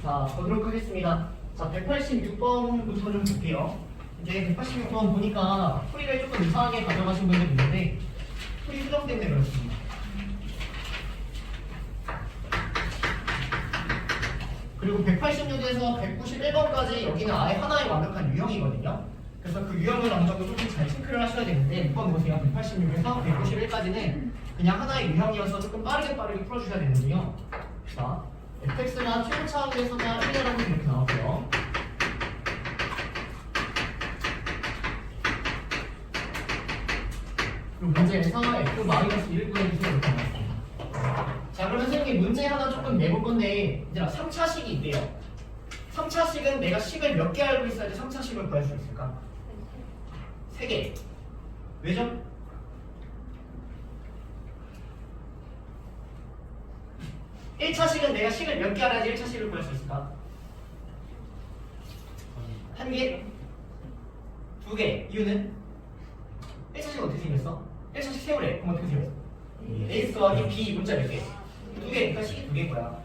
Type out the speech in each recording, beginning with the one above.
자, 보도록 하겠습니다. 자, 186번부터 좀 볼게요. 이제 186번 보니까 풀이를 조금 이상하게 가져가신 분들이 있는데 풀이 수정 때문에 그렇습니다. 그리고 186에서 191번까지 여기는 아예 하나의 완벽한 유형이거든요. 그래서 그 유형을 어느 정도 조금 잘 체크를 하셔야 되는데 6번 보세요. 186에서 191까지는 그냥 하나의 유형이어서 조금 빠르게 풀어주셔야 되는데요. 자, fx가 최고차항에서가 1이라고 이렇게 나왔고요. 그리고 문제에서 f-1을 구해주세요 이렇게 나왔습니다. 자, 그러면 선생님 문제 하나 조금 내볼 건데 얘들아 3차식이 있대요. 3차식은 내가 식을 몇 개 알고 있어야지 3차식을 구할 수 있을까? 3개. 왜죠? (1차식은) 내가 식을 몇 개 알아야지 1차식을 구할 수 있을까? 1개? 2개. 이유는? 1차식은 어떻게 생겼어? 1차식 세우래. 그럼 어떻게 생겼어? a 더하기 b 문자 몇 개? 2개니까 식이 2개인 거야.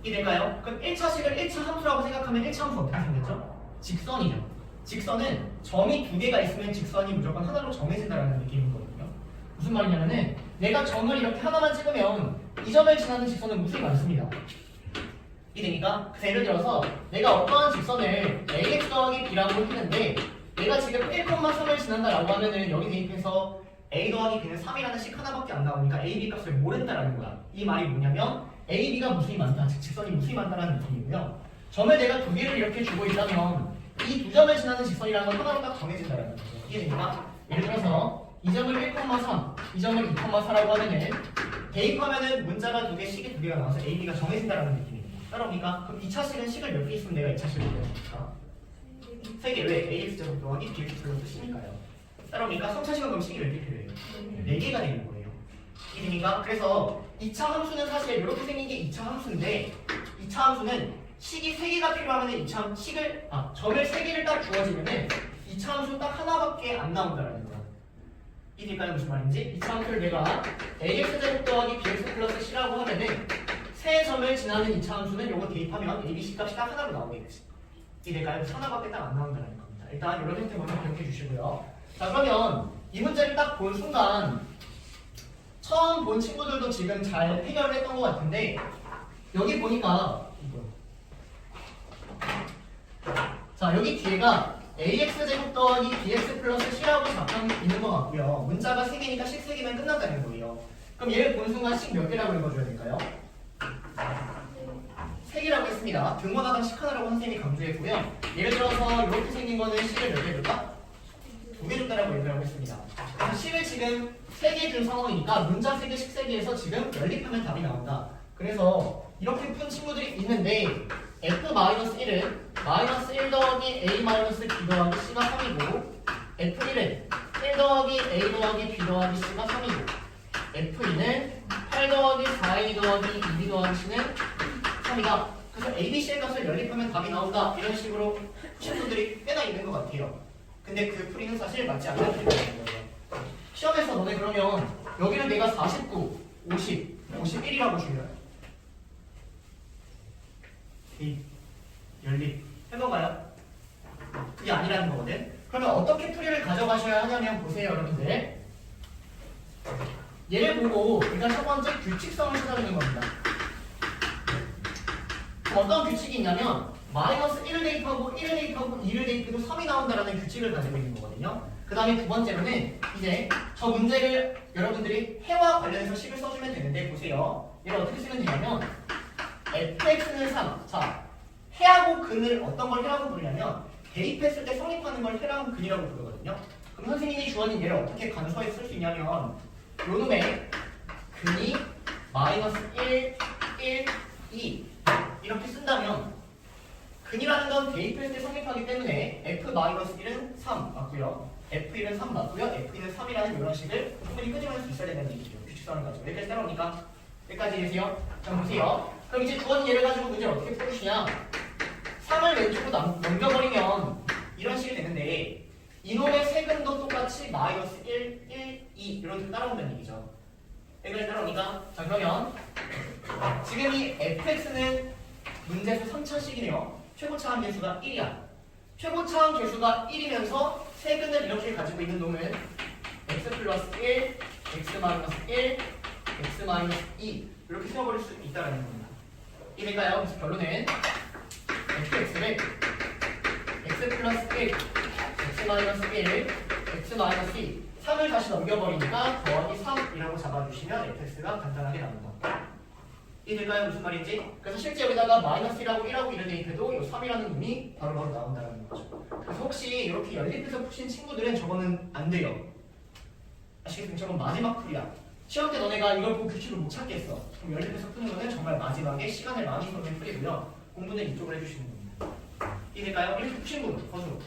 이게 될까요? 그럼 1차식을 1차 함수라고 생각하면 1차 함수 어떻게 생겼죠? 직선이죠. 직선은 점이 2개가 있으면 직선이 무조건 하나로 정해진다는 느낌이거든요. 무슨 말이냐면은 내가 점을 이렇게 하나만 찍으면 이 점을 지나는 직선은 무수히 많습니다. 이해되니까? 그래서 예를 들어서 내가 어떠한 직선을 ax 더하기 b라고 했는데 내가 지금 1,3을 지난다라고 하면은 여기 대입해서 a 더하기 b는 3이라는 식 하나밖에 안 나오니까 a, b 값을 모른다라는 거야. 이 말이 뭐냐면 a, b가 무수히 많다. 즉 직선이 무수히 많다라는 느낌이고요. 점을 내가 2개를 이렇게 주고 있다면 이 2점을 지나는 직선이라는 건 하나로 딱 정해진다라는 거죠. 이해되니까? 예를 들어서 이 점을 1,3, 이 점을 2,4라고 하면은 대입하면은 문자가 2개, 식이 2개가 나와서 a, b가 정해진다라는 느낌입니다. 따라옵니까? 그럼 2차식은 식을 몇 개 있으면 내가 2차식을 구해볼까? 3개. 왜? ax 제곱 더하기 bx 플러스 c니까요. 따라옵니까? 3차식은 그럼 식이 몇 개 필요해요? 4개가 되는 거예요. 이해됩니까? 그래서 2차 함수는 사실 이렇게 생긴 게 2차 함수인데 2차 함수는 식이 3개가 필요하면 점을 3개를 딱 주어지면은 2차 함수 딱 하나밖에 안 나온다라는 거야. 이해될까요? 무슨 말인지? 2차 함수를 내가 ax 제곱 더하기 bx 플러스 c라고 하면은 세 점을 지나는 2차 함수는 요거 대입하면 a, b, c 값이 딱 하나로 나오게 되지. 이해될까요? 하나밖에 딱 안 나온다는 겁니다. 일단 이런 형태 먼저 기억해 주시고요. 자, 그러면 이 문제를 딱 본 순간 처음 본 친구들도 지금 잘 해결을 했던 것 같은데 여기 보니까 자, 여기 뒤에가 ax 제곱 더하기 bx 플러스 c라고 답변 있는 것 같고요. 문자가 3개니까 식 3개면 끝난다는 거예요. 그럼 얘를 본 순간 식 몇 개라고 읽어줘야 될까요? 3개라고 했습니다. 등원하당 식 하나라고 선생님이 강조했고요. 예를 들어서 이렇게 생긴 거는 식을 몇 개 줄까? 2개 줬다라고 얘기를 하고 있습니다. 그래서 식을 지금 3개 준 상황이니까 문자 3개, 식 3개에서 지금 연립하면 답이 나온다. 그래서 이렇게 푼 친구들이 있는데 f-1은 -1 더하기 a-b 더하기 c가 3이고 f1은 1 더하기 a 더하기 b 더하기 c가 3이고 f2는 8 더하기 4a 더하기 2b 더하기 c는 3이다. 그래서 a, b, c의 값을 연립하면 답이 나온다. 이런 식으로 푸신 분들이 꽤나 있는 것 같아요. 근데 그 풀이는 사실 맞지 않는 풀이라는 거예요. 시험에서 너네 그러면 여기는 내가 49, 50, 51이라고 줄여요. 연립 해본가요? 그게 아니라는 거거든. 그러면 어떻게 풀이를 가져가셔야 하냐면 보세요 여러분들. 얘를 보고 일단 첫 번째 규칙성을 찾아내는 겁니다. 어떤 규칙이 있냐면 -1을 대입하고 1을 대입하고 2를 대입해도 3이 나온다라는 규칙을 가지고 있는 거거든요. 그 다음에 두 번째로는 이제 저 문제를 여러분들이 해와 관련해서 식을 써주면 되는데 보세요. 얘를 어떻게 쓰면 되냐면 fx는 3. 자, 해하고 근을 어떤 걸 해라고 부르냐면 대입했을 때 성립하는 걸 해랑 근이라고 부르거든요. 그럼 선생님이 주어진 얘를 어떻게 간소하게 쓸 수 있냐면 요 놈의 근이 -1, 1, 2 이렇게 쓴다면 근이라는 건 대입했을 때 성립하기 때문에 f-1은 3 맞고요. f1은 3 맞고요. f2는 3이라는 이런 식을 충분히 끄집어낼 수 있어야 된다는 얘기죠. 규칙성을 가지고. 여기까지 따라오니까 여기까지 계세요. 자, 보세요. 그럼 이제 주어진 예를 가지고 문제를 어떻게 풀으시냐? 3을 왼쪽으로 넘겨버리면 이런 식이 되는데 이놈의 세근도 똑같이 -1, 1, 2 이런 식으로 따라온다는 얘기죠. 여기까지 따라오니까 자, 그러면 지금 이 fx는 문제수 3차식이네요. 최고차항 개수가 1이야. 최고차항 개수가 1이면서 세근을 이렇게 가지고 있는 놈은 x 플러스 1, x 마이너스 1, x 마이너스 2 이렇게 세워버릴 수 있다는 겁니다. 이니까요. 그래서 결론은 fx를 x 플러스 1, x 마이너스 1, x 마이너스 2 3을 다시 넘겨버리니까 더하기 3이라고 잡아주시면 fx가 간단하게 나온다. 이해될까요? 무슨 말인지? 그래서 실제 여기다가 마이너스라고 1하고 1을 대입해도 이 3이라는 놈이 바로바로 나온다는 거죠. 그래서 혹시 이렇게 연립해서 푸신 친구들은 저거는 안 돼요. 아시겠습니까? 저건 마지막 풀이야. 시험 때 너네가 이걸 보고 규칙을 못 찾겠어. 그럼 연립해서 푸는 거는 정말 마지막에 시간을 많이 써는 풀이고요. 공부는 이쪽으로 해주시는 겁니다. 이해될까요? 이렇게 푸신 분, 거수로.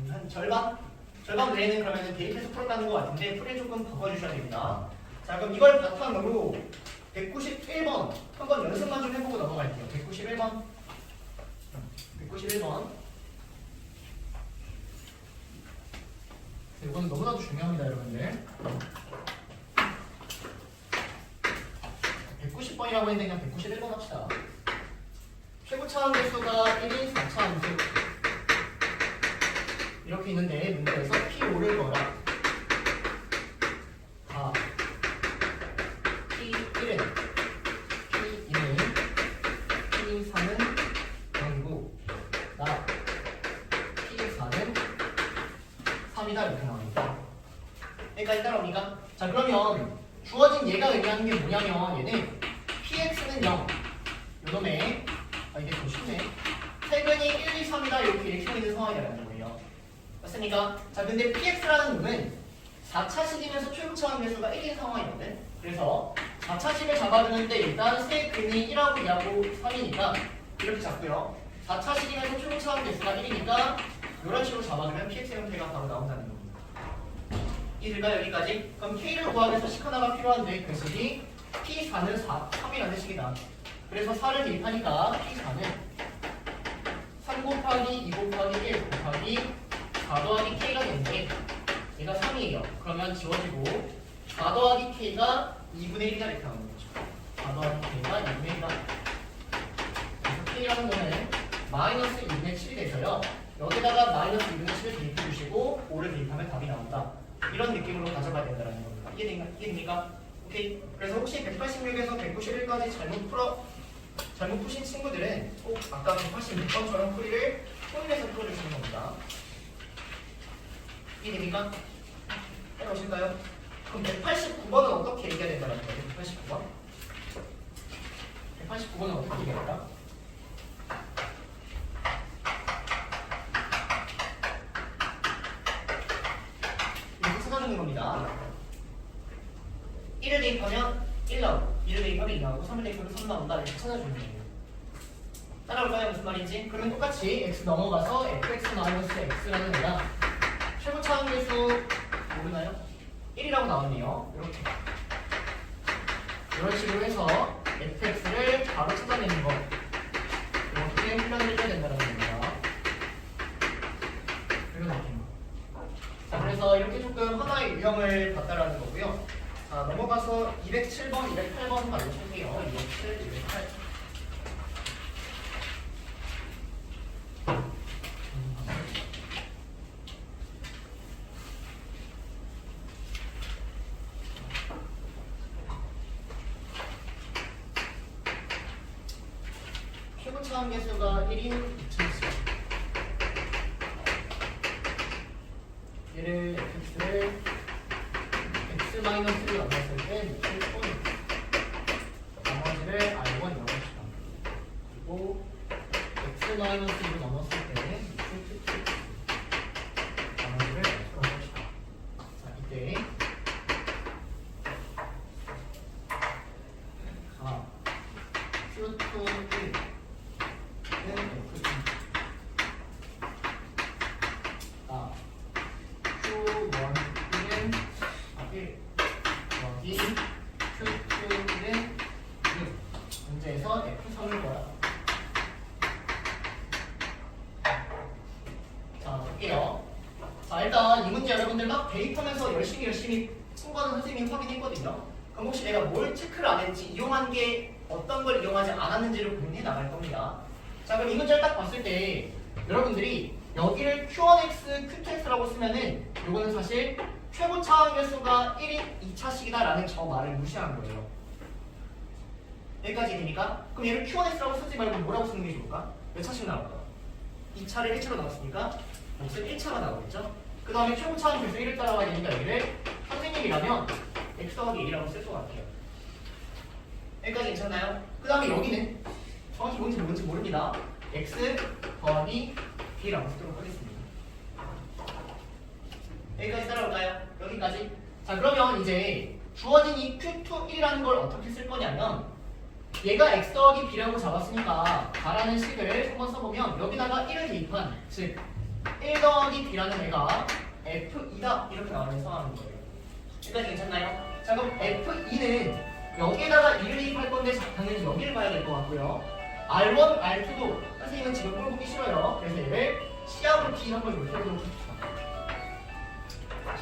한 절반? 절반 외에는 그러면 대입해서 풀었다는 것 같은데 풀이를 조금 바꿔주셔야 됩니다. 자, 그럼 이걸 바탕으로 191번 한번 연습만 좀 해보고 넘어갈게요. 191번 191번 이거는 너무나도 중요합니다, 여러분들. 190번이라고 했는데 그냥 191번 합시다. 최고차항 개수가 1인 4차함수 이렇게 있는데 문제에서 P5를 거라. P1은 P2는 P3은 0이고 나 P4는 3이다 이렇게 나옵니다. 여기까지 따라옵니까? 자, 그러면 주어진 얘가 의미하는 게 뭐냐면 얘는 PX는 0 요놈에 이게 더 쉽네. 세근이 1, 2, 3이다 이렇게 써 있는 상황이라는 거예요. 맞습니까? 자, 근데 PX라는 놈은 4차식이면서 최고차항 개수가 1인 상황이거든. 그래서 4차식을 잡아주는데 일단 세근이 1하고 2하고 3이니까 이렇게 잡고요. 4차식이면서 최고차항 개수가 1이니까 이런 식으로 잡아주면 PX 형태가 바로 나온다는 겁니다. 이해될까요? 여기까지? 그럼 K를 구하기 위해서 식 하나가 필요한데 그 식이 P4는 3이라는 식이다. 그래서 4를 대입하니까 P4는 3 곱하기 2 곱하기 1 곱하기 4 더하기 K가 되는데 얘가 3이에요. 그러면 지워지고 4 더하기 K가 2분의 1이다 이렇게 나오는 거죠. 4 더하기 K가 2분의 1이다. 그래서 K라는 거는 마이너스 2분의 7이 돼서요. 여기다가 마이너스 2분의 7을 대입해 주시고 5를 대입하면 답이 나온다. 이런 느낌으로 가져가야 된다는 겁니다. 이해됩니까? 오케이. 그래서 혹시 186에서 191까지 잘못 푸신 친구들은 꼭 아까 186번처럼 풀이를 통일해서 풀어주시는 겁니다. 이해됩니까? 해보실까요? 그럼 189번은 어떻게 얘기해야 된다는 거예요? 189번? 189번은 어떻게 얘기해야 된다? 이렇게 찾아주는 겁니다. 1을 대입하면 1 나오고 2를 대입하면 2 나오고 3을 대입하면 3 나온다 이렇게 찾아주는 거예요. 따라올까요? 무슨 말인지? 그러면 똑같이 x 넘어가서 fx-x라는 애가 최고차항 개수 모르나요? 1이라고 나왔네요. 이렇게 이런 식으로 해서 fx를 바로 찾아내는 거 이렇게 훈련을 해줘야 된다는 겁니다. 이런 느낌. 자, 그래서 이렇게 조금 하나의 유형을 봤다라는 거고요. 자, 넘어가서 207번, 208번 바로 칠게요. 207, 208. 최고차항 개수가 1인 2000씩. 얘를 fx를 x-를 만났을 때 6분 나머지를 r1이라고 합시다. 그리고 x-를 넘었을 때 6분 나머지를 x라고 합시다. 자, 이때 q2 1 여기 Q2는 문제에서 F3을 거야. 자, 볼게요. 자, 일단 이 문제 여러분들 막 대입하면서 열심히 친구하는 선생님이 확인했거든요. 그럼 혹시 내가 뭘 체크를 안 했는지 이용한 게 어떤 걸 이용하지 않았는지를 고민해 나갈 겁니다. 자, 그럼 이 문제를 딱 봤을 때 여러분들이 여기를 Q1x, Q2x라고 쓰면은 이거는 사실 최고 차항의 수가 1인 2차식이다라는 저 말을 무시한 거예요. 여기까지 되니까 그럼 얘를 Q1x라고 쓰지 말고 뭐라고 쓰는 게 좋을까? 몇 차씩 나올까? 2차를 1차로 나왔으니까 몫은 1차가 나오겠죠? 그 다음에 최고 차항 계수 1을 따라가야 되니까 여기를 선생님이라면 x 더하기 1이라고 쓸 것 같아요. 여기까지 괜찮나요? 그 다음에 여기는 정확히 뭔지 모릅니다. x 더하기 b라고 쓰도록 하겠습니다. 여기까지 따라올까요? 여기까지. 자, 그러면 이제 주어진 이 Q21이라는 걸 어떻게 쓸 거냐면 얘가 x 더하기 b라고 잡았으니까 가라는 식을 한번 써보면 여기다가 1을 대입한 즉 1 더하기 b라는 애가 f2다 이렇게 나오면 써하는 거예요. 여기까지 괜찮나요? 자, 그럼 f2는 여기에다가 2를 대입할 건데 당연히 여기를 봐야 될 것 같고요. R1, R2도 선생님은 지금 꼴 보기 싫어요. 그래서 얘를 C하고 D 한번 이렇게 해보도록 합시다.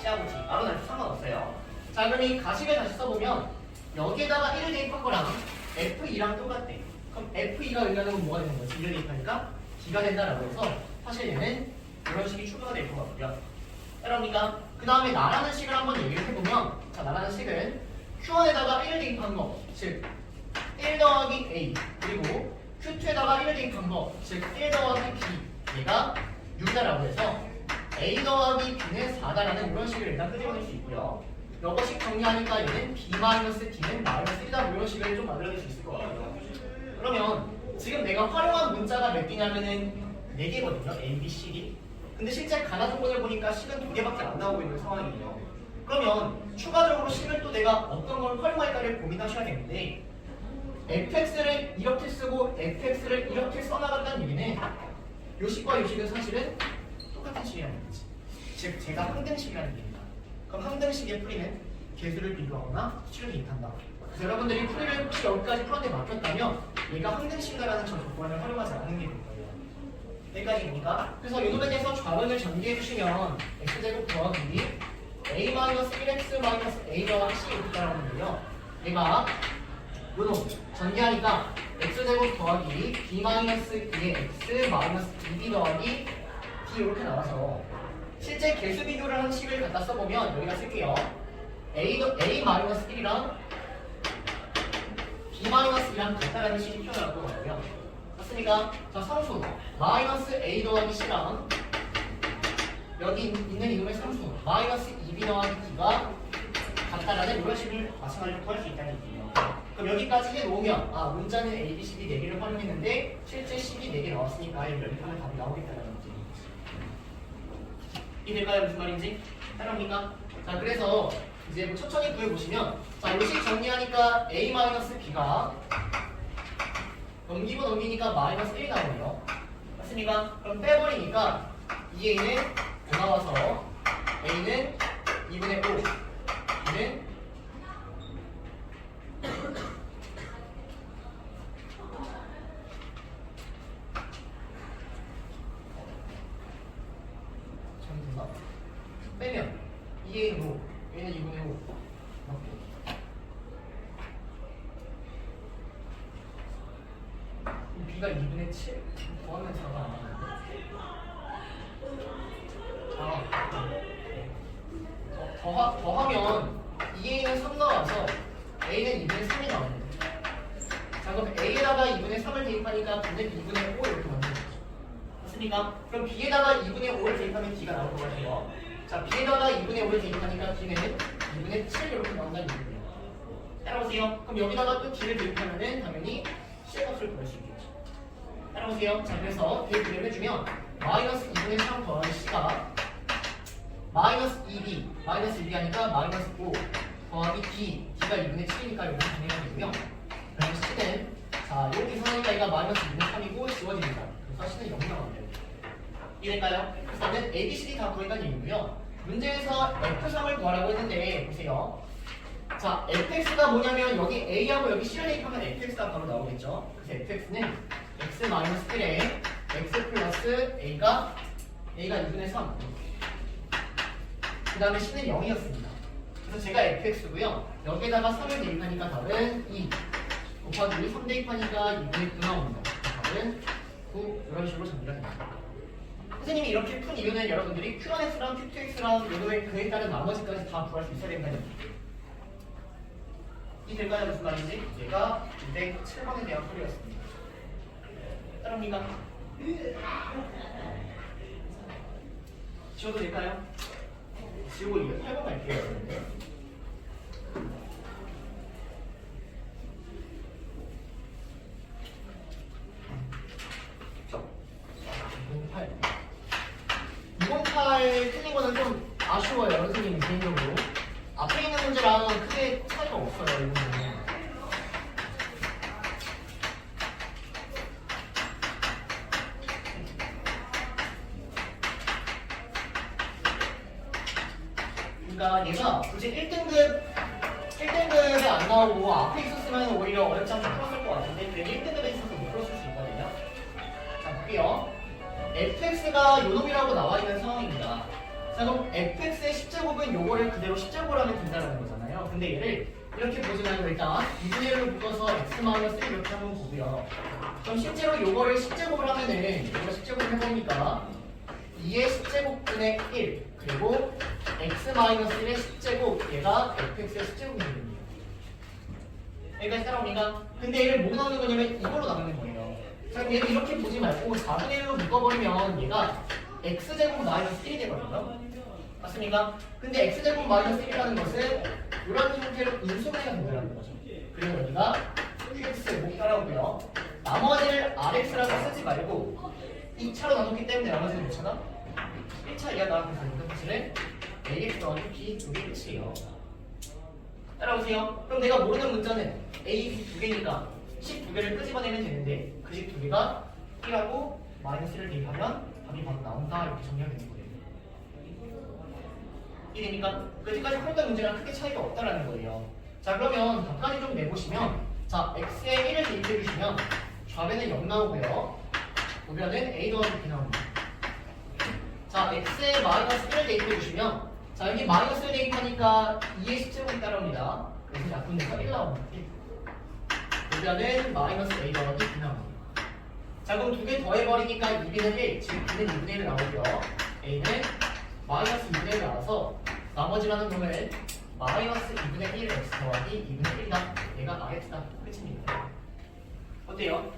C하고 D, R1, R2 상관없어요. 자, 그럼 이 가식을 다시 써보면 여기에다가 1을 대입한 거랑 F2랑 똑같대. 그럼 F2가 의미하는 건 뭐가 되는 거지? 1을 대입하니까 D가 된다라고 해서 사실 얘는 이런 식이 추가가 될 것 같고요. 여러분니까 그 다음에 나라는 식을 한번 얘기를 해보면 자, 나라는 식은 Q1에다가 1을 대입한 거, 즉 1 더하기 A 그리고 Q2에다가 1을 대입한 거, 즉 1 더하기 B 얘가 6이다라고 해서 A 더하기 B는 4다라는 이런 식을 일단 끄집어낼 수 있고요. 이것식 정리하니까 얘는 B-D는 -1이다 이런 식을 좀 만들어낼 수 있을 것 같아요. 그러면 지금 내가 활용한 문자가 몇 개냐면은 4개거든요. A, B, C, D. 근데 실제 가나 조건을 보니까 식은 2개밖에 안 나오고 있는 상황이에요. 그러면 추가적으로 식을 또 내가 어떤 걸 활용할까를 고민하셔야 되는데 fx를 이렇게 쓰고 fx를 이렇게 써나간다는 얘기는 요 식과 요 식은 사실은 똑같은 식이라는 거지. 즉 제가 항등식이라는 얘기입니다. 그럼 항등식의 풀이는 개수를 비교하거나 수치를 대입한다. 그래서 여러분들이 풀이를 혹시 여기까지 풀었는데 막혔다면 얘가 항등식이라는 저 조건을 활용하지 않는 게 될 거예요. 여기까지 보니까 그래서 이 노면에서 좌변을 전개해 주시면 x제곱 더하기 a-1x-a 더하기 c 이렇게 따라오는데요. 얘가 요놈 전개하니까 x제곱 더하기 b-2의 x 마이너스 2b 더하기 d 이렇게 나와서 실제 개수 비교를 하는 식을 갖다 써보면 여기다 쓸게요. a-1이랑 b-2랑 같다라는 식이 표현할 거거든요. 맞습니까? 자, 상수 마이너스 a 더하기 c랑 여기 있는 이놈의 상수 마이너스 2b 더하기 d가 같다라는 이런 식을 마찬가지로 구할 수 있다는 얘기예요. 그럼 여기까지 해놓으면 문자는 a, b, c, d 4개를 활용했는데 실제 식이 4개 나왔으니까 이 연립하면 답이 나오겠다는 거지. 이해될까요? 무슨 말인지? 따라옵니까? 자, 그래서 이제 뭐 천천히 구해보시면 자, 이 식 정리하니까 a-b가 넘기니까 마이너스 1이 나오네요. 맞습니까? 그럼 빼버리니까 2a는 5 나와서 a는 2분의 5 b는 잠시만 빼면 2a는 5 a는 2분의 5 b가 2분의 7 더하면 4가 안 나오는데 더하면 2a는 3 나와서 a는 2분의 3이 나오는데 자, 그럼 a에다가 2분의 3을 대입하니까 b는 2분의 5 이렇게 만드는 거죠. 맞습니까? 그럼 b에다가 2분의 5를 대입하면 d가 나올 것 같아요. 자, b에다가 2분의 5를 대입하니까 d는 2분의 7 이렇게 나온다는 얘기예요. 따라오세요. 그럼 여기다가 또 d를 대입하면은 당연히 c의 값을 구할 수 있겠죠. 따라오세요. 자, 그래서 대입을 해주면 마이너스 2분의 3 더하기 c가 마이너스 2b 마이너스 2b 하니까 마이너스 5 더하기 d d가 2분의 7이니까 여기 당연히 되고요. 그래서 c는 자, 이렇게 상하니까 얘가 마이너스 2분의 3이고 지워집니다. 그래서 c는 0 나옵니다. 이해될까요? 그래서 저는 a, b, c, d 다 구했다는 얘기고요. 문제에서 f3을 구하라고 했는데 보세요. 자, fx가 뭐냐면 여기 a하고 여기 c를 대입하면 fx가 바로 나오겠죠. 그래서 fx는 x-1에 x 플러스 a가 2분의 3. 그 다음에 c는 0이었습니다. 그래서 제가 fx고요. 여기에다가 3을 대입하니까 답은 2. 곱하기 3 대입하니까 2분의 9 나옵니다. 답은 9 이런 식으로 정리가 됩니다. 선생님이 이렇게 푼 이유는 여러분들이 Q1X랑 Q2X랑 요도의 그에 따른 나머지까지 다 구할 수 있어야 된다는 얘기예요. 이 될까요? 무슨 말인지? 얘가 207번에 대한 소리였습니다. 따라옵니까? 지워도 될까요? 지우고 208번 갈게요. 이번 팔 틀린 거는 좀 아쉬워요, 선생님 개인적으로. 앞에 있는 문제랑 크게 차이가 없어요, 이거는. 그러니까 얘가 굳이 1등급에 안 나오고 앞에 있었으면 오히려 어렵지 않게 풀었을 것 같은데 그게 1등급에 있어서 못 풀었을 수 있거든요. 자, 볼게요. fx가 요놈이라고 나와 있는 상황입니다. 자, 그럼 fx의 10제곱은 요거를 그대로 10제곱을 하면 된다는 거잖아요. 근데 얘를 이렇게 보지 말고 일단 2분의 1로 묶어서 x-1 이렇게 한번 보고요. 그럼 실제로 요거를 10제곱을 하면은 요거 10제곱 해보니까 2의 10제곱분의 1 그리고 x-1의 10제곱 얘가 fx의 10제곱이 됩니다. 여기까지 따라오니까 근데 얘를 뭐 나누는 거냐면 이걸로 나누는 거예요. 자, 그럼 얘를 이렇게 보지 말고 4분의 1로 묶어버리면 얘가 x제곱 마이너스 1이 되거든요. 맞습니까? 근데 x제곱 마이너스 1이라는 것은 이런 형태로 인수분해가 된다는 거죠. 그리고 여기가 qx 못 따라오고요. 나머지를 rx라고 쓰지 말고 2차로 나눴기 때문에 나머지는 몇 차다? 1차 이하다. 그래서 이거 사실은 ax 더하기 b 이게 끝이에요. 따라오세요. 그럼 내가 모르는 문자는 a, b 두 개니까 12개를 끄집어내면 되는데 그 집 두 개가 1하고 마이너스를 대입하면 답이 바로 나온다. 이렇게 정리가 되는 거예요. 이해됩니까? 그때까지 풀었던 문제랑 크게 차이가 없다라는 거예요. 자, 그러면 답까지 좀 내보시면 자, x에 1을 대입해 주시면 좌변은 0 나오고요. 우변은 a 더하기 b 나옵니다. 자, x에 마이너스 1을 대입해 주시면 자, 여기 마이너스를 대입하니까 2의 10제곱이 따라옵니다. 그래서 약분해서 1 나옵니다. 우변은 마이너스 a 더하기 b 나옵니다. 자, 그럼 두 개 더해버리니까 2b는 1, 즉 b는 2분의 1 나오고요. a는 마이너스 2분의 1 나와서 나머지라는 놈은 마이너스 2분의 1 x 더하기 2분의 1이다. 얘가 rx다. 끝입니다. 어때요?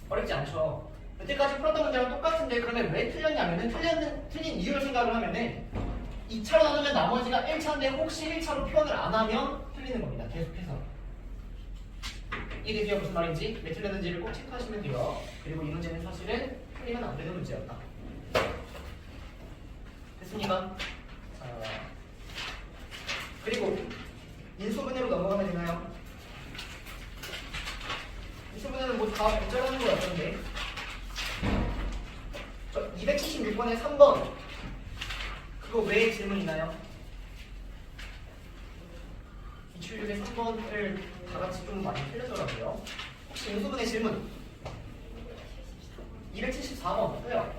어렵지 않죠? 여태까지 풀었던 문제랑 똑같은데 그러면 왜 틀렸냐면은 틀린 이유를 생각을 하면은 2차로 나누면 나머지가 1차인데 혹시 1차로 표현을 안 하면 틀리는 겁니다. 계속해서. 이해되세요? 무슨 말인지? 왜 틀렸는지를 꼭 체크하시면 돼요. 그리고 이 문제는 사실은 틀리면 안 되는 문제였다. 됐습니까? 그리고 인수분해로 넘어가면 되나요? 인수분해는 뭐 다 결정하는 거 같던데. 276번에 3번 그거 왜 질문 있나요? 기출육의 3번을 다 같이 좀 많이 틀려더라고요. 혹시 인수분해 질문 274번 또요.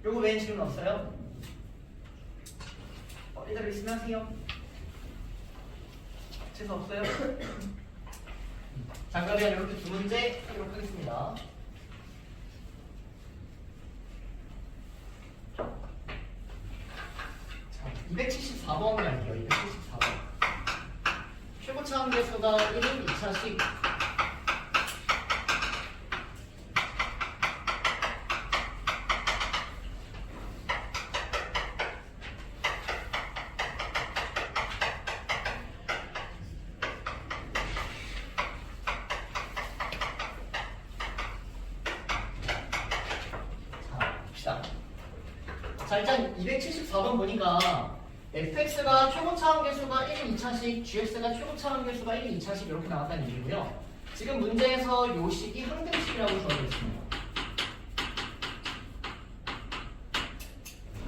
요거 외엔 질문 없어요? 일단 있으면 하세요. 재수 없어요? 자, 그러면 이렇게 두 문제 하도록 하겠습니다. 자, 274번 갈게요. 274번. 최고차 함계수가 1인 2차식 자, 일단 274번 보니까 fx가 최고차 함계수가 1인 2차식, gx가 최고차 함계수가 1인 2차식 이렇게 나왔다는 얘기고요. 지금 문제에서 요 식이 항등식이라고 주어져 있습니다.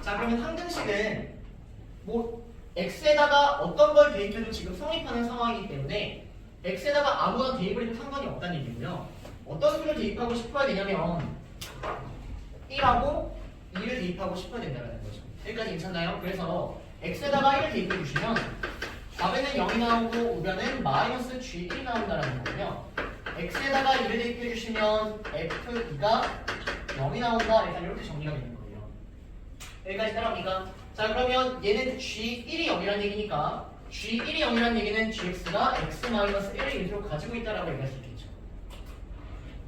자, 그러면 항등식은 뭐 x에다가 어떤 걸 대입해도 지금 성립하는 상황이기 때문에 x에다가 아무나 대입을 해도 상관이 없다는 얘기고요. 어떤 수를 대입하고 싶어야 되냐면 1하고 2를 대입하고 싶어야 된다는 거죠. 여기까지 괜찮나요? 그래서 x에다가 1을 대입해 주시면 답에는 0이 나오고 우변은 마이너스 g1이 나온다는 거고요. x에다가 2를 대입해 주시면 f2가 0이 나온다. 일단 이렇게 정리가 되는 거예요. 여기까지 따라합니까? 자, 그러면 얘는 g1이 0이라는 얘기니까 g1이 0이라는 얘기는 gx가 x-1을 인수로 가지고 있다라고 얘기할 수 있겠죠.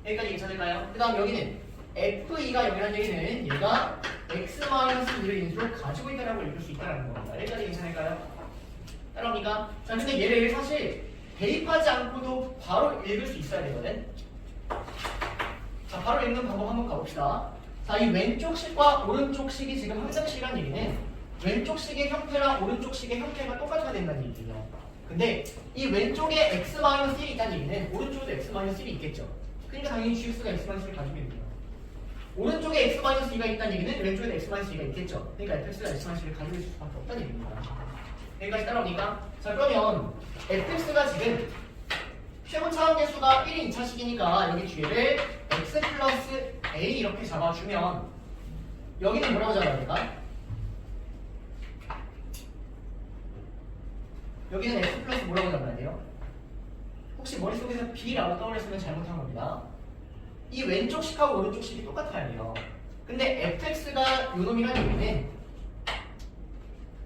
여기까지 괜찮을까요? 그 다음 여기는 f2가 0이라는 얘기는 얘가 x-1을 인수로 가지고 있다라고 읽을 수 있다는 겁니다. 여기까지 괜찮을까요? 따라옵니까? 자, 근데 얘를 사실 대입하지 않고도 바로 읽을 수 있어야 되거든. 자, 바로 읽는 방법 한번 가봅시다. 자, 이 왼쪽 식과 오른쪽 식이 지금 항상식이라는 얘기는 왼쪽 식의 형태랑 오른쪽 식의 형태가 똑같아야 된다는 얘기예요. 근데 이 왼쪽에 x-1이 있다는 얘기는 오른쪽에도 x-1이 있겠죠. 그러니까 당연히 gx가 x-1을 가지고 있는 거예요. 오른쪽에 x-2가 있다는 얘기는 왼쪽에도 x-2가 있겠죠. 그러니까 fx가 x-2를 가지고 있을 수밖에 없다는 얘기입니다. 여기까지 따라오니까 자, 그러면 fx가 지금 최고 차함계수가 1인 2차식이니까 여기 뒤에를 x 플러스 a 이렇게 잡아주면 여기는 뭐라고 잡아야 될까? 여기는 x 플러스 뭐라고 잡아야 돼요? 혹시 머릿속에서 b라고 떠올렸으면 잘못한 겁니다. 이 왼쪽 식하고 오른쪽 식이 똑같아야 돼요. 근데 fx가 요놈이라는 얘기는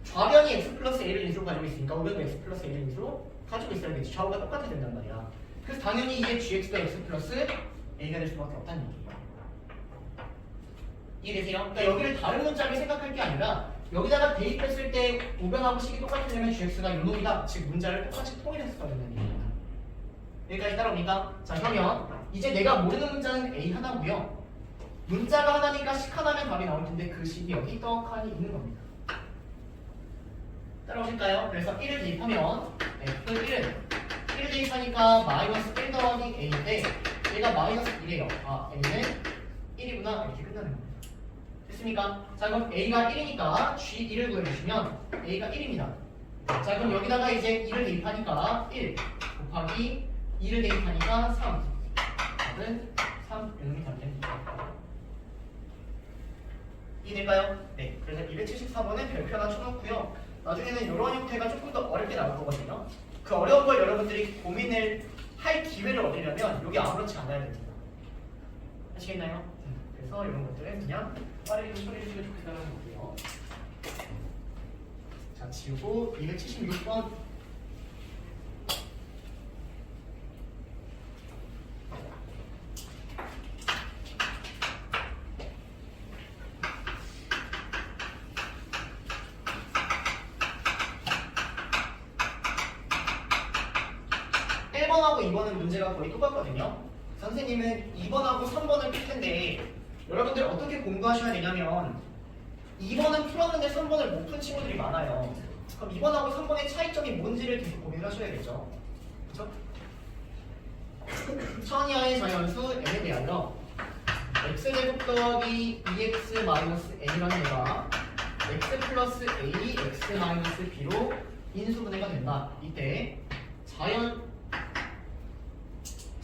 좌변이 x 플러스 a를 인수로 가지고 있으니까 우변도 x 플러스 a를 인수로 가지고 있어야겠지. 좌우가 똑같아야 된단 말이야. 그래서 당연히 이게 gx가 x 플러스 a가 될 수밖에 없다는 얘기예요. 이해되세요? 그러니까 여기를 다른 문자를 생각할 게 아니라 여기다가 대입했을 때 우변하고 식이 똑같으려면 gx가 요놈이다. 즉 문자를 똑같이 통일해서 써야 된다는 얘기입니다. 여기까지 따라옵니까? 자, 그러면 이제 내가 모르는 문자는 a 하나고요. 문자가 하나니까 식 하나면 답이 나올 텐데 그 식이 여기 떡하니 있는 겁니다. 따라오실까요? 그래서 1을 대입하면 f1은 1을 대입하니까 마이너스 1 더하기 a인데 얘가 마이너스 1이에요. 아, a는 1이구나. 이렇게 끝나는 겁니다. 됐습니까? 자, 그럼 a가 1이니까 g1을 구해주시면 a가 1입니다. 자, 그럼 여기다가 이제 2를 대입하니까 1 곱하기 2를 대입하니까 3. 답은 3 이렇게 답이 됩니다. 이해될까요? 네. 그래서 274번에 별표 하나 쳐놓고요. 나중에는 이런 형태가 조금 더 어렵게 나올 거거든요. 그 어려운 걸 여러분들이 고민을 할 기회를 얻으려면 여기 아무렇지 않아야 됩니다. 아시겠나요? 그래서 이런 것들은 그냥 빠르게 처리해주시면 좋겠다는 거고요. 자, 지우고 276번. 하고 2번은 문제가 거의 똑같거든요. 선생님은 2번하고 3번을 풀 텐데 여러분들 어떻게 공부하셔야 되냐면 2번은 풀었는데 3번을 못 푼 친구들이 많아요. 그럼 2번하고 3번의 차이점이 뭔지를 계속 고민을 하셔야겠죠. 그렇죠? 천이하의 자연수 n에 대하여 x제곱 더하기 2x-a라는 애가 x 플러스 a, x 마이너스 b로 인수분해가 된다. 이때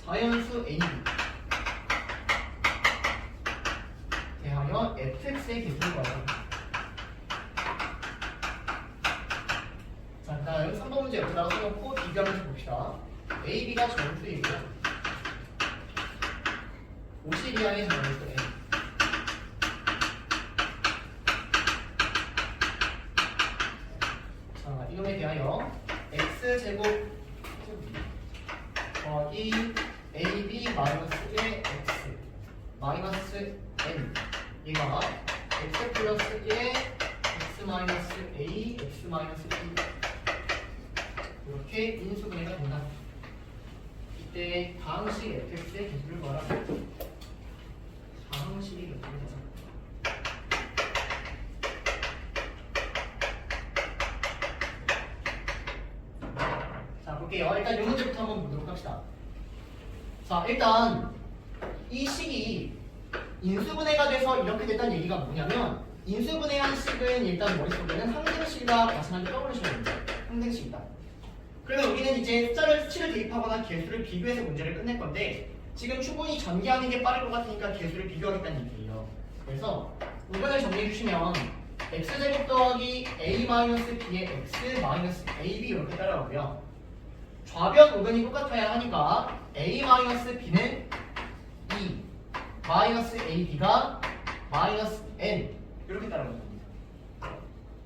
자연수 a 대하여 fx의 개수를 구하라. 자, 다음 3번 문제 여기다가 써놓고 비교하면서 봅시다. a, b가 자연수이고요. 50 이하의 자연수 n. 자, 이놈에 대하여 x제곱 더하기 ab 마이너스 1 x 마이너스 n 얘가 x 플러스 1 x 마이너스 a x 마이너스 b 이렇게 인수분해가 된다. 이때 다항식 fx의 개수를 구하라. 다항식이 몇 개가 되죠? 자, 볼게요. 일단 이 문제부터 한번 보도록 합시다. 자, 일단 이 식이 인수분해가 돼서 이렇게 됐다는 얘기가 뭐냐면 인수분해한 식은 일단 머릿속에는 항등식이라 가슴한테 떠올리셔야 됩니다. 항등식이다. 그러면 우리는 이제 수치를 대입하거나 개수를 비교해서 문제를 끝낼 건데 지금 충분히 전개하는 게 빠를 것 같으니까 개수를 비교하겠다는 얘기예요. 그래서 우변을 정리해 주시면 x제곱 더하기 a-b의 x-ab 이렇게 따라오고요. 좌변 우변이 똑같아야 하니까 a-b는 2, -ab가 -n 이렇게 따라옵니다.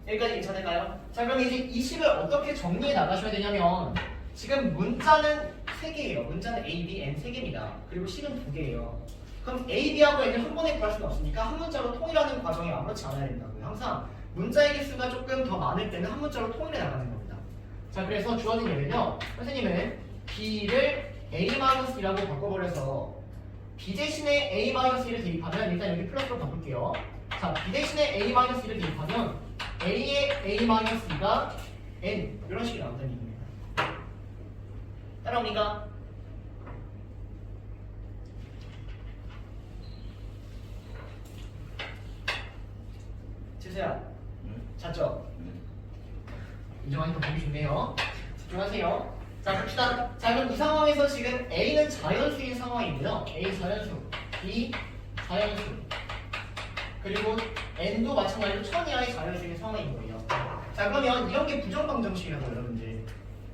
여기까지 괜찮을까요? 자, 그럼 이제 이 식을 어떻게 정리해 나가셔야 되냐면 지금 문자는 3개예요. 문자는 a, b, n 3개입니다. 그리고 식은 2개예요. 그럼 a, b하고 n을 한 번에 구할 수는 없으니까 한 문자로 통일하는 과정이 아무렇지 않아야 된다고요. 항상 문자의 개수가 조금 더 많을 때는 한 문자로 통일해 나가는 겁니다. 자, 그래서 주어진 예는요. 선생님은 b를 a-이라고 바꿔버려서 b 대신에 a-1을 대입하면 일단 여기 플러스로 바꿀게요. 자, b 대신에 a-1을 대입하면 a의 a-2가 n 이런 식이 나온다는 얘기입니다. 따라옵니까? 재수야, 잤죠? 인정하니까 보기 좋네요. 집중하세요. 자, 봅시다. 자, 그럼 이 상황에서 지금 A는 자연수인 상황이고요. A 자연수, B 자연수, 그리고 N도 마찬가지로 천 이하의 자연수인 상황인 거예요. 자, 그러면 이런 게 부정방정식이라고 여러분들.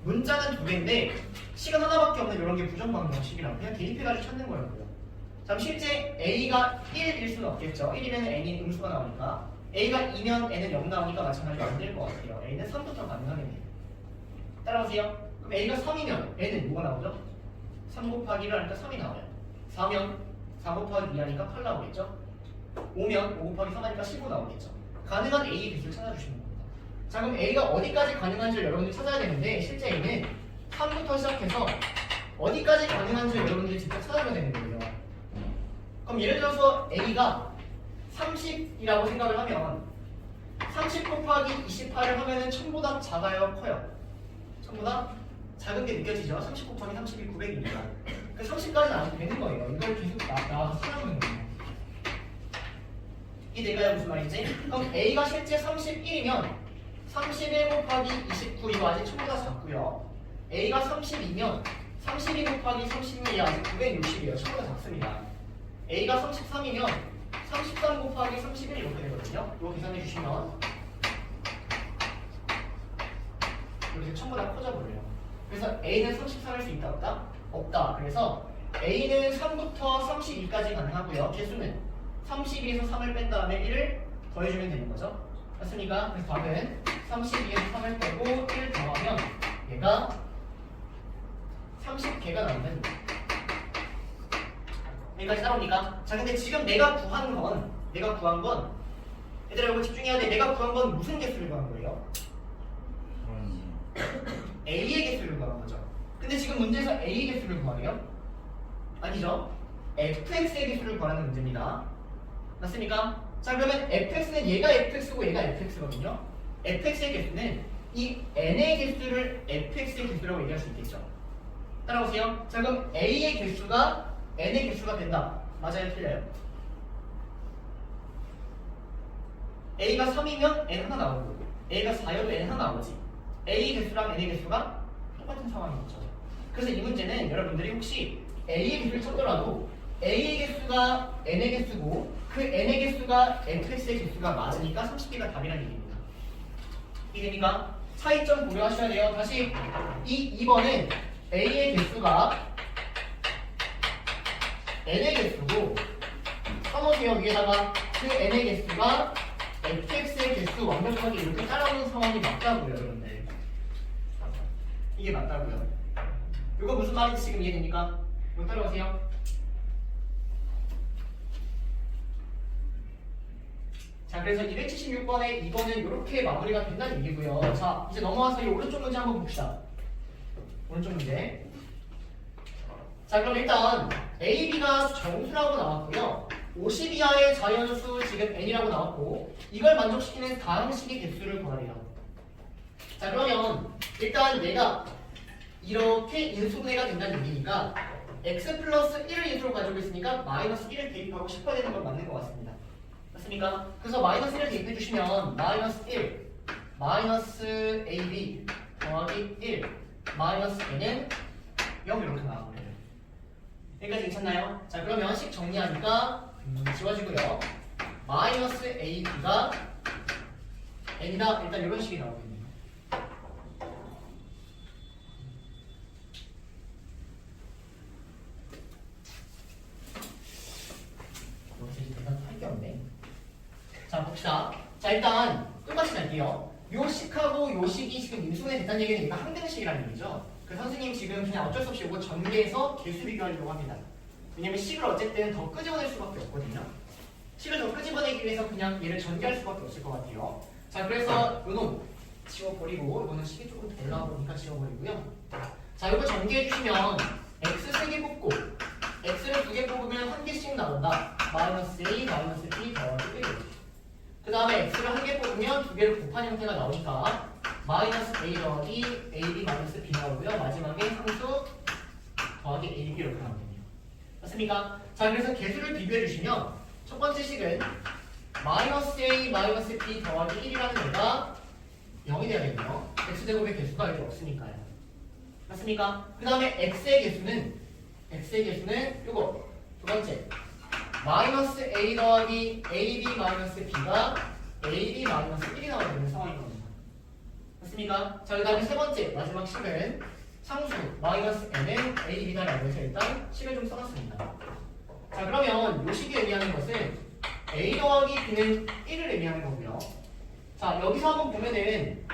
문자는 2개인데 식은 하나밖에 없는 이런 게 부정방정식이라고 그냥 대입해가지고 찾는 거라고요. 자, 그럼 실제 A가 1일 수는 없겠죠. 1이면 N이 음수가 나오니까. A가 2면 N은 0 나오니까 마찬가지로 안 될 것 같아요. A는 3부터 가능하겠네요. 따라오세요. 그럼 A가 3이면 N은 뭐가 나오죠? 3 곱하기 1을 하니까 3이 나와요. 4면 4 곱하기 2 하니까 8 나오겠죠? 5면 5 곱하기 3 하니까 15 나오겠죠? 가능한 A의 개수를 찾아주시는 겁니다. 자, 그럼 A가 어디까지 가능한지를 여러분들이 찾아야 되는데 실제 A는 3부터 시작해서 어디까지 가능한지를 여러분들이 직접 찾아줘야 되는 거예요. 그럼 예를 들어서 A가 30이라고 생각을 하면 30 곱하기 28을 하면은 1000보다 작아요? 커요? 1000보다 작은 게 느껴지죠? 30 곱하기 30이 900이니까 그 30까지는 안 되는 거예요. 이걸 계속 나와서 찾아보는 거예요. 이 내가 무슨 말인지? 그럼 A가 실제 31이면 31 곱하기 29 이거 아직 1000보다 작고요. A가 32면 32 곱하기 36이 아직 960이에요. 1000보다 작습니다. A가 33이면 33 곱하기 31 이렇게 되거든요. 이거 계산해 주시면 이렇게 1000보다 커져버려요. 그래서 A는 33 할 수 있다 없다? 없다. 그래서 A는 3부터 32까지 가능하고요. 개수는 32에서 3을 뺀 다음에 1을 더해주면 되는 거죠. 맞습니까? 그래서 답은 32에서 3을 빼고 1 더하면 얘가 30개가 나온다. 여기까지 따라옵니까? 자, 근데 지금 내가 구한 건 얘들아 이거 집중해야 돼. 내가 구한 건 무슨 개수를 구한 거예요? A의 개수를 구한 거죠. 근데 지금 문제에서 A의 개수를 구하래요? 아니죠. fx의 개수를 구하는 문제입니다. 맞습니까? 자, 그러면 fx는 얘가 fx고 얘가 fx거든요. fx의 개수는 이 n의 개수를 fx의 개수라고 얘기할 수 있겠죠. 따라오세요. 자, 그럼 A의 개수가 n의 개수가 된다. 맞아요? 틀려요? A가 3이면 n 하나 나오고 A가 4여도 n 하나 나오지. A의 개수랑 n의 개수가 똑같은 상황이겠죠. 그래서 이 문제는 여러분들이 혹시 A의 개수를 찾더라도 A의 개수가 n의 개수고 그 n의 개수가 fx의 개수가 맞으니까 30개가 답이라는 얘기입니다. 이해됩니까? 차이점 고려하셔야 돼요. 다시 이 2번은 A의 개수가 n의 개수고 써놓으세요. 위에다가 그 n의 개수가 fx의 개수 완벽하게 이렇게 따라오는 상황이 맞다고요, 여러분들. 이게 맞다고요. 이거 무슨 말인지 지금 이해됩니까? 이거 따라오세요. 자, 그래서 276번에 이거는 이렇게 마무리가 된다는 얘기고요. 자, 이제 넘어와서 이 오른쪽 문제 한번 봅시다. 오른쪽 문제. 자, 그럼 일단 A, B가 정수라고 나왔고요. 50 이하의 자연수 지금 n이라고 나왔고 이걸 만족시키는 다항식의 개수를 구하래요. 자, 그러면 일단 얘가 이렇게 인수분해가 된다는 얘기니까 x 플러스 1을 인수로 가지고 있으니까 마이너스 1을 대입하고 싶어야 되는 건 맞는 것 같습니다. 맞습니까? 그래서 마이너스 1을 대입해 주시면 마이너스 1 마이너스 AB 더하기 1 마이너스 n은 0 이렇게 나와버려요. 여기까지 괜찮나요? 자 그러면 식 정리하니까 지워지고요. 마이너스 AB가 n이다. 일단 이런 식이 나오겠네요. 할 게 없네. 자 봅시다. 자 일단 똑같이 갈게요. 요 식하고 요 식이 지금 인수분해 됐다는 얘기는 이거 항등식이라는 얘기죠. 그래서 선생님 지금 그냥 어쩔 수 없이 이거 전개해서 개수 비교하려고 합니다. 왜냐면 식을 어쨌든 더 끄집어낼 수밖에 없거든요. 식을 더 끄집어내기 위해서 그냥 얘를 전개할 수밖에 없을 것 같아요. 자 그래서 요놈 지워버리고 이거는 식이 조금 덜 나오니까 지워버리고요. 자 이거 전개해 주시면 x 3개 뽑고 x를 2개 뽑으면 1개씩 나온다. 마이너스 a 마이너스 b 더하기 1. 그 다음에 x를 1개 뽑으면 2개를 곱한 형태가 나오니까 마이너스 a 더하기 ab 마이너스 b 나오고요. 마지막에 상수 더하기 ab 이렇게 나오거든요. 맞습니까? 자 그래서 개수를 비교해 주시면 첫 번째 식은 마이너스 a 마이너스 b 더하기 1이라는 애가 0이 돼야겠네요. x제곱의 개수가 이렇게 없으니까요. 맞습니까? 그 다음에 x의 개수는 요거 두 번째 마이너스 a 더하기 ab 마이너스 b가 ab 마이너스 1이 나와야 되는 상황이거든요. 맞습니까? 자 그 다음에 세 번째 마지막 식은 상수 마이너스 n은 ab다라고 해서 일단 식을 좀 써놨습니다. 자 그러면 요 식이 의미하는 것은 a 더하기 b는 1을 의미하는 거고요. 자 여기서 한번 보면은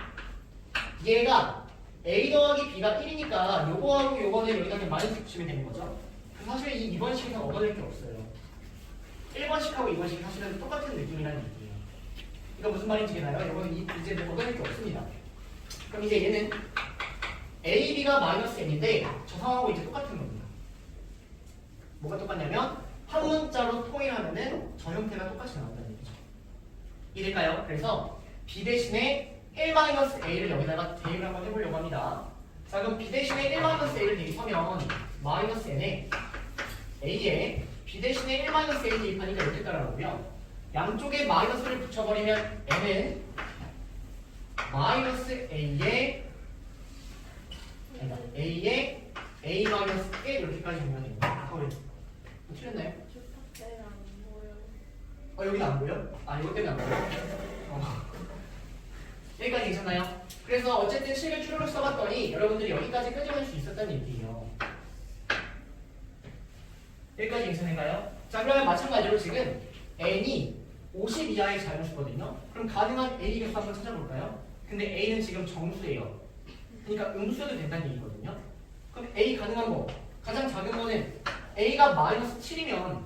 얘가 a 더하기 b가 1이니까 요거하고 요거는 여기다 그냥 마이너스 붙이면 되는 거죠. 그래서 사실 이 2번 식에서 얻어낼 게 없어요. 1번식하고 2번식이 사실은 똑같은 느낌이라는 얘기예요. 이거 무슨 말인지 되나요? 이거는 이제 얻어낼 게 없습니다. 그럼 이제 얘는 a, b가 마이너스 n인데 저 상황하고 이제 똑같은 겁니다. 뭐가 똑같냐면 한 문자로 통일하면은 저 형태가 똑같이 나온다는 얘기죠. 이해될까요? 그래서 b 대신에 1-a를 여기다가 대입을 한번 해보려고 합니다. 자 그럼 b 대신에 1-a를 대입하면 마이너스 n에 a에 b 대신에 1-a 대입하니까 이렇게 따라오고요. 양쪽에 마이너스를 붙여버리면 n은 마이너스 a에 a 마이너스 1 이렇게까지 보면 됩니다. 뭐 틀렸나요? 여기는 안 보여? 아 이거 때문에 안 보여? 여기까지 괜찮나요? 그래서 어쨌든 식을 추론을 써봤더니 여러분들이 여기까지 끄집어낼 수 있었다는 얘기예요. 여기까지 괜찮은가요? 자 그러면 마찬가지로 지금 n이 50 이하의 자연수거든요. 그럼 가능한 a 개수 한번 찾아볼까요? 근데 a는 지금 정수예요. 그러니까 음수도 된다는 얘기거든요. 그럼 a 가능한 거 가장 작은 거는 a가 마이너스 7이면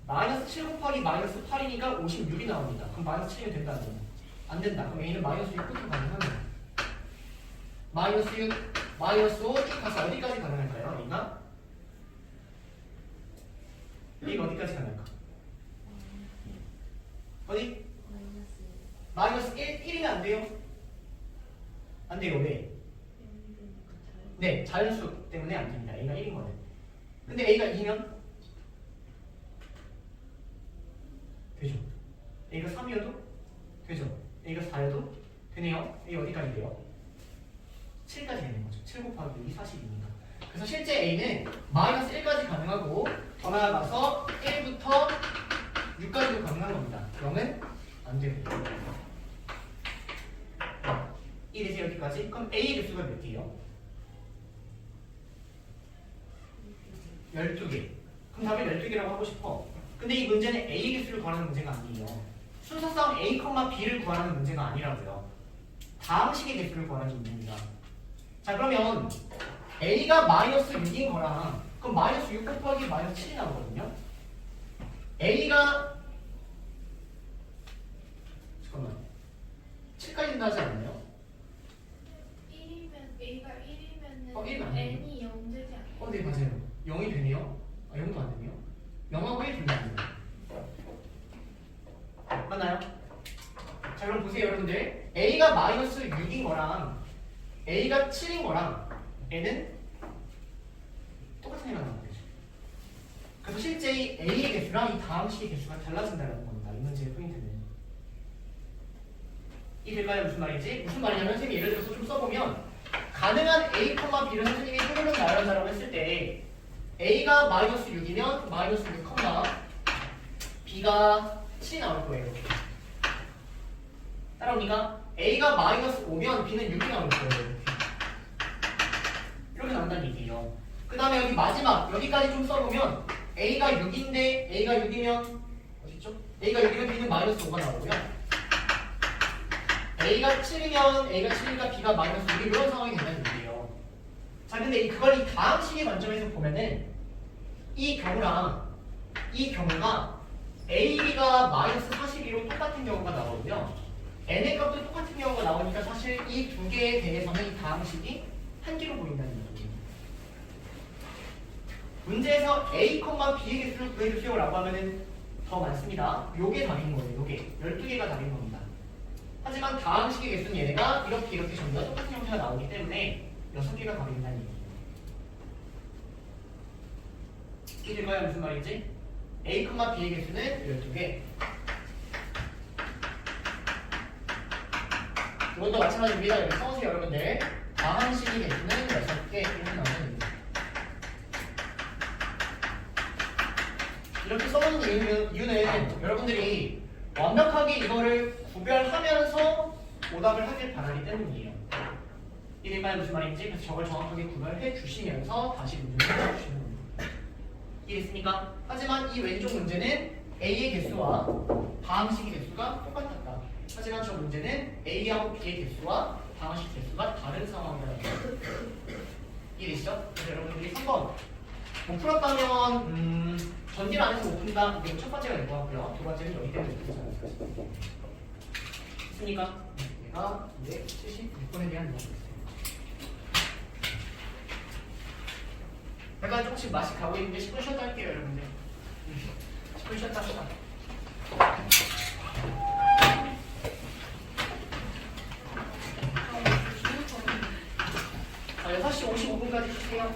마이너스 7 곱하기 마이너스 8이니까 56이 나옵니다. 그럼 마이너스 7이면 된다는 거예요. 안 된다. 그럼 a는 마이너스 6부터 가능하네요. 마이너스 6, 마이너스 5 쭉 가서 어디까지 가능할까요? a가 어디까지 가능할까? 어디? 마이너스 1이면 안 돼요? 안 돼요. 왜? 네, 자연수 때문에 안 됩니다. a가 1인 거는. 근데 a가 2면? 되죠. a가 3이어도? 되죠. a가 4여도? 되네요. a 어디까지 돼요? 7까지 되는 거죠. 7 곱하기 6이 40입니다. 그래서 실제 a는 마이너스 1까지 가능하고 더 나아가서 1부터 6까지도 가능한 겁니다. 0은 안 되고. 이래서 여기까지. 그럼 a의 개수가 몇 개예요? 12개. 그럼 답이 12개라고 하고 싶어. 근데 이 문제는 a의 개수를 구하는 문제가 아니에요. 순서상 a, b를 구하는 문제가 아니라고요. 다음 식의 개수를 구하는 문제입니다. 자 그러면 a가 마이너스 6인 거랑 그럼 마이너스 6 곱하기 마이너스 7이 나오거든요. a가 잠깐만 7까지 된다 하지 않나요? 1이면 a가 1이면은 1은 안 돼요. n이 0 되지 않아요? 네 맞아요. 0이 되네요. 0도 안 되네요. 0하고 1 된다고요. 맞나요? 자 그럼 보세요 여러분들. a가 마이너스 6인 거랑 a가 7인 거랑 n은 똑같은 애가 나오는 거죠. 그래서 실제 이 a의 개수랑 이 다음 식의 개수가 달라진다는 겁니다. 이 문제의 포인트는. 이해될까요? 무슨 말인지? 무슨 말이냐면 선생님이 예를 들어서 좀 써보면 가능한 a, b를 선생님이 흐르는 나열한다라고 했을 때 A가 마이너스 6이면 마이너스 6, B가 7이 나올 거예요. 따라옵니까? A가 마이너스 5면 B는 6이 나올 거예요. 이렇게 나온다는 얘기예요. 그 다음에 여기 마지막 여기까지 좀 써보면 A가 6인데 A가 6이면 어딨죠? A가 6이면 B는 마이너스 5가 나오고요. A가 7이면 A가 7이니까 B가 마이너스 6 이런 상황이 된다는 얘기예요. 자 근데 그걸 이 다항식의 관점에서 보면은 이 경우랑 이 경우가 AB가 마이너스 42로 똑같은 경우가 나오고요. n의 값도 똑같은 경우가 나오니까 사실 이 두 개에 대해서는 이 다항식이 한 개로 보인다는 얘기예요. 문제에서 A, B의 개수를 구해주세요라고 하면은 더 많습니다. 요게 답인 거예요. 요게 12개가 답인 겁니다. 하지만 다항식의 개수는 얘네가 이렇게 전부 다 똑같은 형태가 나오기 때문에 6개가 답인다는 얘기예요. 이해될까요? 무슨 말인지? A, B의 개수는 12개. 이것도 마찬가지입니다. 이렇게 써보세요, 여러분들. 다항식의 개수는 6개 이렇게 나옵니다. 이렇게 써놓은 이유는 여러분들이 완벽하게 이거를 구별하면서 오답을 하길 바라기 때문이에요. 이해될까요? 무슨 말인지? 그래서 저걸 정확하게 구별해 주시면서 다시 문제를 풀어주시는 겁니다. 이해됐습니까? 하지만 이 왼쪽 문제는 A의 개수와 다항식의 개수가 똑같았다. 하지만 저 문제는 A하고 B의 개수와 다항식 개수가 다른 상황이라는 거예요. 이해되시죠? 그래서 여러분들이 3번 못 풀었다면 전질 안에서 못 푼다. 이게 첫 번째가 될 것 같고요. 두 번째는 여기 때문에 못 풀었어요. 됐습니까? 얘가 276번에 대한 이야기였어요. 약간 조금씩 맛이 가고 있는데 10분 쉬었다 할게요, 여러분들. 10분 쉬었다 합시다. 자, 6시 55분까지 쉬세요.